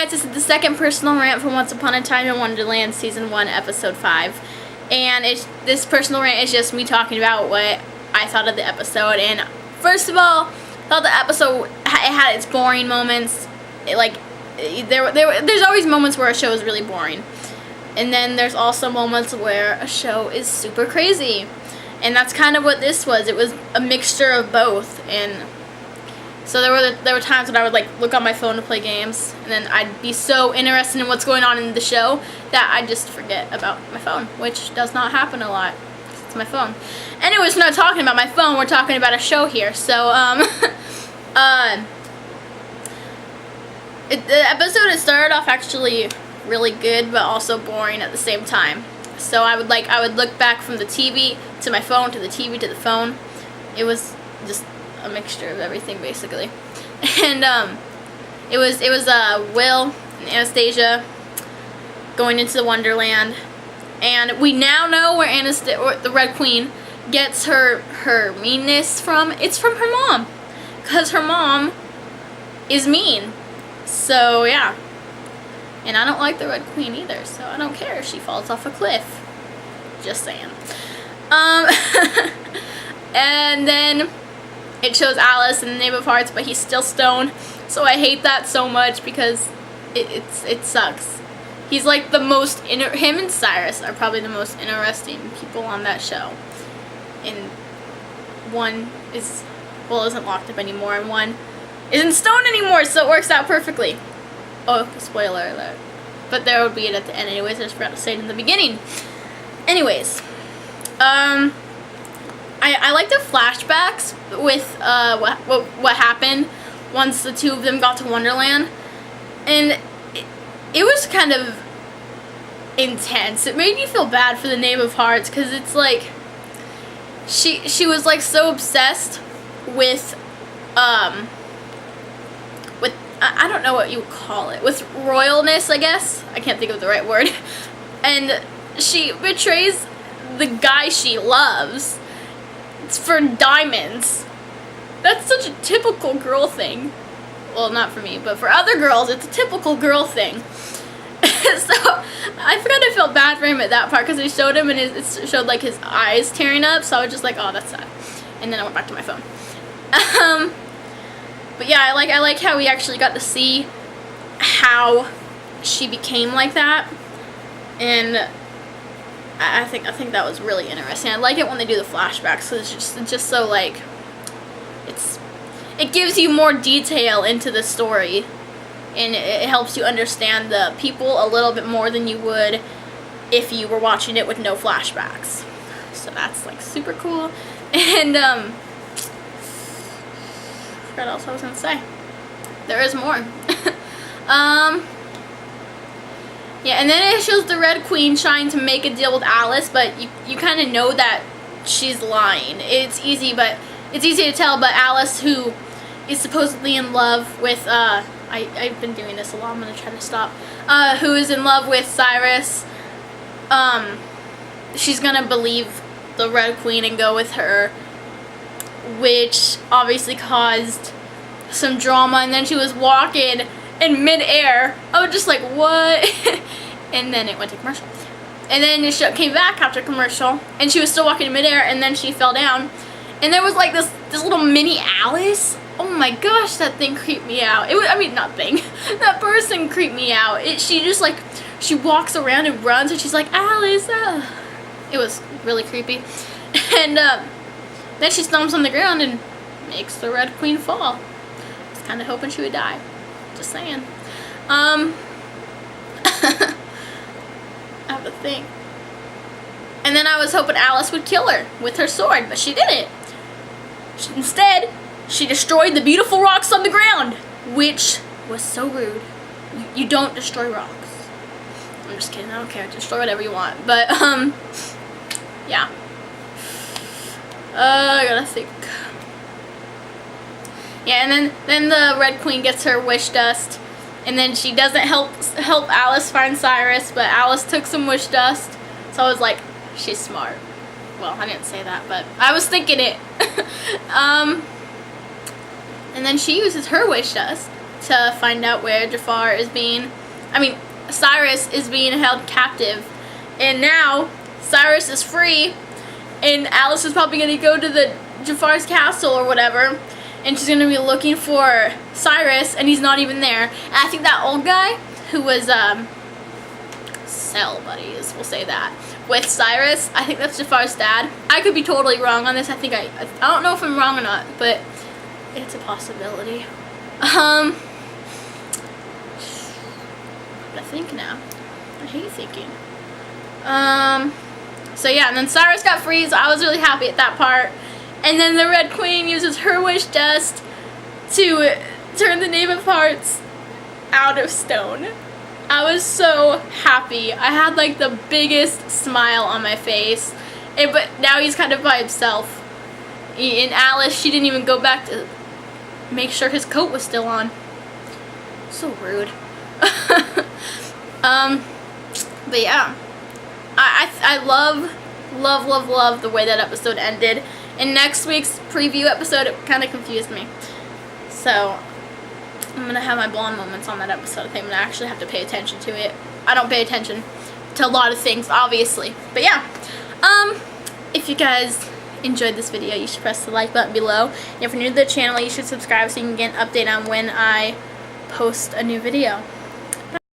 guys, this is the second personal rant from Once Upon a Time in Wonderland Season 1, Episode 5. And this personal rant is just me talking about what I thought of the episode. And first of all, I thought the episode had its boring moments. There's always moments where a show is really boring. And then there's also moments where a show is super crazy. And that's kind of what this was. It was a mixture of both. And so there were times when I would look on my phone to play games, and then I'd be so interested in what's going on in the show that I'd just forget about my phone, which does not happen a lot. It's my phone. Anyways, we're not talking about my phone. We're talking about a show here. So the episode had started off actually really good, but also boring at the same time. So I would look back from the TV to my phone to the TV to the phone. It was just a mixture of everything basically. And it was Will and Anastasia going into the Wonderland, and we now know where the Red Queen gets her meanness from. It's from her mom, because her mom is mean. So yeah, and I don't like the Red Queen either, so I don't care if she falls off a cliff. Just saying. And then it shows Alice in the Knave of Hearts, but he's still stoned. So I hate that so much because it sucks. He's like the most him and Cyrus are probably the most interesting people on that show. And one isn't locked up anymore, and one isn't stoned anymore, so it works out perfectly. Oh, spoiler alert. But there would be it at the end anyways. I just forgot to say it in the beginning. Anyways, I like the flashbacks with what happened once the two of them got to Wonderland, and it was kind of intense. It made me feel bad for the Knave of Hearts, because it's like she was like so obsessed with I don't know what you would call it, with royalness, I guess. I can't think of the right word. And she betrays the guy she loves for diamonds. That's such a typical girl thing. Well, not for me, but for other girls, it's a typical girl thing. So I forgot I felt bad for him at that part, because they showed him and it showed like his eyes tearing up. So I was just like, oh, that's sad. And then I went back to my phone. But yeah, I like how we actually got to see how she became like that, and I think that was really interesting. I like it when they do the flashbacks, because it's just so like it gives you more detail into the story, and it helps you understand the people a little bit more than you would if you were watching it with no flashbacks. So that's like super cool. And what else I was gonna say? There is more. Yeah, and then it shows the Red Queen trying to make a deal with Alice, but you kind of know that she's lying. It's easy to tell, but Alice, who is supposedly in love with, I've been doing this a lot, I'm going to try to stop, who is in love with Cyrus, she's going to believe the Red Queen and go with her, which obviously caused some drama. And then she was walking in midair. I was just like, what? And then it went to commercial. And then the show came back after commercial, and she was still walking in midair, and then she fell down. And there was like this little mini Alice. Oh my gosh, that thing creeped me out. That person creeped me out. She walks around and runs, and she's like, Alice. It was really creepy. And then she stomps on the ground and makes the Red Queen fall. I was kind of hoping she would die. Just saying. I have to think. And then I was hoping Alice would kill her with her sword, but she didn't. Instead, she destroyed the beautiful rocks on the ground, which was so rude. You don't destroy rocks. I'm just kidding. I don't care. Destroy whatever you want. But yeah. I gotta think. Yeah, and then the Red Queen gets her wish dust, and then she doesn't help Alice find Cyrus, but Alice took some wish dust. So I was like, she's smart. Well, I didn't say that, but I was thinking it. And then she uses her wish dust to find out where Cyrus is being held captive. And now Cyrus is free, and Alice is probably going to go to the Jafar's castle or whatever, and she's going to be looking for Cyrus, and he's not even there. And I think that old guy who was cell buddies, we'll say that, with Cyrus, I think that's Jafar's dad. I could be totally wrong on this. I don't know if I'm wrong or not, but it's a possibility. I think now. I hate thinking. So yeah, and then Cyrus got free, so I was really happy at that part. And then the Red Queen uses her wish dust to turn the Knave of Hearts out of stone. I was so happy. I had like the biggest smile on my face. But now he's kind of by himself. And Alice, she didn't even go back to make sure his coat was still on. So rude. But yeah, I love the way that episode ended. And next week's preview episode, it kind of confused me. So I'm gonna have my blonde moments on that episode. I think I'm gonna actually have to pay attention to it. I don't pay attention to a lot of things, obviously. But yeah, if you guys enjoyed this video, you should press the like button below. And if you're new to the channel, you should subscribe so you can get an update on when I post a new video.